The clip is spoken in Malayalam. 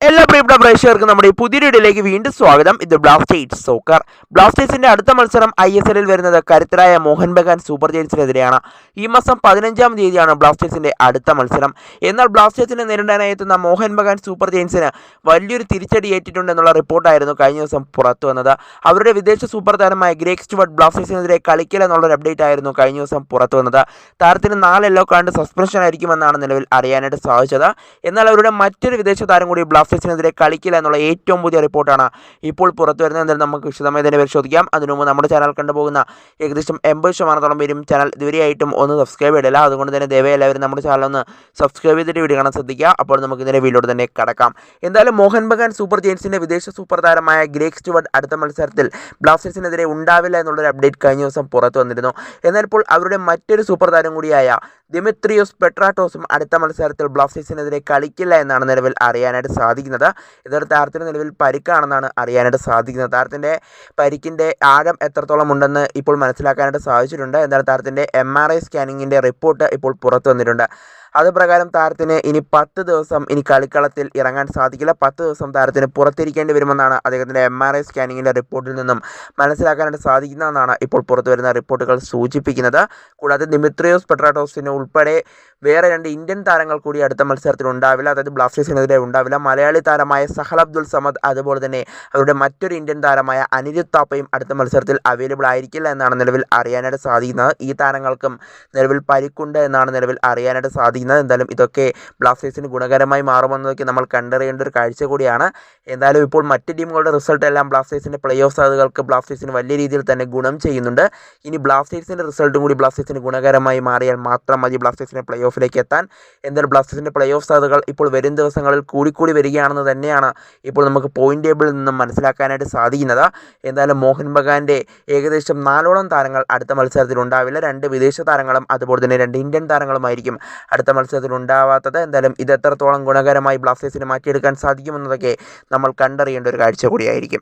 എല്ലാ പ്രിയപ്പെട്ട പ്രേക്ഷകർക്കും നമ്മുടെ ഈ പുതിയൊരു വീഡിയോയിലേക്ക് വീണ്ടും സ്വാഗതം. ഇത് ബ്ലാസ്റ്റേഴ്സ് സോക്കർ. ബ്ലാസ്റ്റേഴ്സിന്റെ അടുത്ത മത്സരം ISLൽ വരുന്നത് കരുത്തരായ മോഹൻ ബഗാൻ സൂപ്പർ ജയൻസിനെതിരെയാണ്. ഈ മാസം 15-ാം തീയതിയാണ് ബ്ലാസ്റ്റേഴ്സിന്റെ അടുത്ത മത്സരം. എന്നാൽ ബ്ലാസ്റ്റേഴ്സിനെ നേരിടാനായി എത്തുന്ന മോഹൻ ബഗാൻ സൂപ്പർ ജയൻസിന് വലിയൊരു തിരിച്ചടി ഏറ്റിട്ടുണ്ടെന്നുള്ള റിപ്പോർട്ടായിരുന്നു കഴിഞ്ഞ ദിവസം പുറത്തു വന്നത്. അവരുടെ വിദേശ സൂപ്പർ താരമായ ഗ്രേഗ് സ്റ്റുവർട്ട് ബ്ലാസ്റ്റേഴ്സിനെതിരെ കളിക്കില്ല എന്നുള്ളൊരു അപ്ഡേറ്റ് ആയിരുന്നു കഴിഞ്ഞ ദിവസം പുറത്തു വന്നത്. താരത്തിന് 4 യെല്ലോ കാർഡ് സസ്പെൻഷൻ ആയിരിക്കുമെന്നാണ് നിലവിൽ അറിയാനായിട്ട് സാധിച്ചത്. എന്നാൽ അവരുടെ മറ്റൊരു വിദേശ താരം കൂടി ബ്ലാസ്റ്റേഴ്സിനെതിരെ കളിക്കില്ല എന്നുള്ള ഏറ്റവും പുതിയ റിപ്പോർട്ടാണ് ഇപ്പോൾ പുറത്തു വരുന്നത്. എന്തായാലും നമുക്ക് വിശദമായി തന്നെ പരിശോധിക്കാം. അതിനു മുമ്പ് നമ്മുടെ ചാനൽ കണ്ടുപോകുന്ന ഏകദേശം 80% പേരും ചാനൽ ഇതുവരെയായിട്ടും ഒന്ന് സബ്സ്ക്രൈബ് ചെയ്തില്ല. അതുകൊണ്ട് തന്നെ ദയവായി എല്ലാവരും നമ്മുടെ ചാനൽ ഒന്ന് സബ്സ്ക്രൈബ് ചെയ്തിട്ട് വീഡിയോ കാണാൻ ശ്രദ്ധിക്കുക. അപ്പോൾ നമുക്ക് ഇതിൻ്റെ വീഡിയോട് തന്നെ കടക്കാം. എന്തായാലും മോഹൻ ബഗാൻ സൂപ്പർ ജയൻസിൻ്റെ വിദേശ സൂപ്പർ താരമായ ഗ്രേഗ് സ്റ്റുവർട്ട് അടുത്ത മത്സരത്തിൽ ബ്ലാസ്റ്റേഴ്സിനെതിരെ ഉണ്ടാവില്ല എന്നുള്ളൊരു അപ്ഡേറ്റ് കഴിഞ്ഞ ദിവസം പുറത്തു വന്നിരുന്നു. എന്നാൽ ഇപ്പോൾ അവരുടെ മറ്റൊരു സൂപ്പർ താരം കൂടിയായ ദിമിത്രിയോസ് പെട്രാറ്റോസും അടുത്ത മത്സരത്തിൽ ബ്ലാസ്റ്റേഴ്സിനെതിരെ കളിക്കില്ല എന്നാണ് നിലവിൽ അറിയാനായിട്ട് സാധിക്കുന്നത്. ഇതൊരു താരത്തിന് നിലവിൽ പരിക്കാണെന്നാണ് അറിയാനായിട്ട് സാധിക്കുന്നത്. താരത്തിൻ്റെ പരിക്കിൻ്റെ ആഴം എത്രത്തോളം ഉണ്ടെന്ന് ഇപ്പോൾ മനസ്സിലാക്കാനായിട്ട് സാധിച്ചിട്ടുണ്ട്. എന്നാൽ താരത്തിൻ്റെ MRI സ്കാനിങ്ങിൻ്റെ റിപ്പോർട്ട് ഇപ്പോൾ പുറത്തു വന്നിട്ടുണ്ട്. അതുപ്രകാരം താരത്തിന് ഇനി 10 ദിവസം കളിക്കളത്തിൽ ഇറങ്ങാൻ സാധിക്കില്ല. 10 ദിവസം താരത്തിന് പുറത്തിരിക്കേണ്ടി വരുമെന്നാണ് അദ്ദേഹത്തിൻ്റെ MRI സ്കാനിങ്ങിൻ്റെ റിപ്പോർട്ടിൽ നിന്നും മനസ്സിലാക്കാനായിട്ട് സാധിക്കുന്നതെന്നാണ് ഇപ്പോൾ പുറത്തു വരുന്ന റിപ്പോർട്ടുകൾ സൂചിപ്പിക്കുന്നത്. കൂടാതെ ദിമിത്രിയോസ് പെട്രാറ്റോസിന് ഉൾപ്പെടെ വേറെ 2 ഇന്ത്യൻ താരങ്ങൾ കൂടി അടുത്ത മത്സരത്തിൽ ഉണ്ടാവില്ല. അതായത് ബ്ലാസ്റ്റേഴ്സിനെതിരെ ഉണ്ടാവില്ല. മലയാളി താരമായ സഹൽ അബ്ദുൾ സമദ്, അതുപോലെ തന്നെ അവരുടെ മറ്റൊരു ഇന്ത്യൻ താരമായ അനിരുദ്ധ് താപ്പയും അടുത്ത മത്സരത്തിൽ അവൈലബിൾ ആയിരിക്കില്ല എന്നാണ് നിലവിൽ അറിയാനായിട്ട് സാധിക്കുന്നത്. ഈ താരങ്ങൾക്കും നിലവിൽ പരിക്കുണ്ട് എന്നാണ് നിലവിൽ അറിയാനായിട്ട് സാധിക്കുന്നത്. എന്തായാലും ഇതൊക്കെ ബ്ലാസ്റ്റേഴ്സിന് ഗുണകരമായി മാറുമെന്നതൊക്കെ നമ്മൾ കണ്ടറിയേണ്ട ഒരു കാഴ്ച കൂടിയാണ്. എന്തായാലും ഇപ്പോൾ മറ്റ് ടീമുകളുടെ റിസൾട്ട് എല്ലാം ബ്ലാസ്റ്റേഴ്സിൻ്റെ പ്ലേ ഓഫ് സാധ്യതകൾക്ക് ബ്ലാസ്റ്റേഴ്സിന് വലിയ രീതിയിൽ തന്നെ ഗുണം ചെയ്യുന്നുണ്ട്. ഇനി ബ്ലാസ്റ്റേഴ്സിൻ്റെ റിസൾട്ടും കൂടി ബ്ലാസ്റ്റേഴ്സിന് ഗുണകരമായി മാറിയാൽ മാത്രം മതി ബ്ലാസ്റ്റേഴ്സിൻ്റെ പ്ലേ ഓഫിലേക്ക് എത്താൻ. എന്തായാലും ബ്ലാസ്റ്റേഴ്സിൻ്റെ പ്ലേ ഓഫ് സാധ്യതകൾ ഇപ്പോൾ വരും ദിവസങ്ങളിൽ കൂടിക്കൂടി വരികയാണെന്ന് തന്നെയാണ് ഇപ്പോൾ നമുക്ക് പോയിന്റ് ടേബിളിൽ നിന്നും മനസ്സിലാക്കാനായിട്ട് സാധിക്കുന്നത്. എന്തായാലും മോഹൻ ബഗാൻ്റെ ഏകദേശം 4ഓളം താരങ്ങൾ അടുത്ത മത്സരത്തിൽ ഉണ്ടാവില്ല. 2 വിദേശ താരങ്ങളും അതുപോലെ തന്നെ 2 ഇന്ത്യൻ താരങ്ങളുമായിരിക്കും അടുത്ത മത്സരത്തിൽ ഉണ്ടാവാത്തത്. എന്തായാലും ഇത് എത്രത്തോളം ഗുണകരമായി ബ്ലാസ്റ്റേഴ്സിന് മാറ്റിയെടുക്കാൻ സാധിക്കുമെന്നതൊക്കെ നമ്മൾ കണ്ടറിയേണ്ട ഒരു കാഴ്ച കൂടിയായിരിക്കും.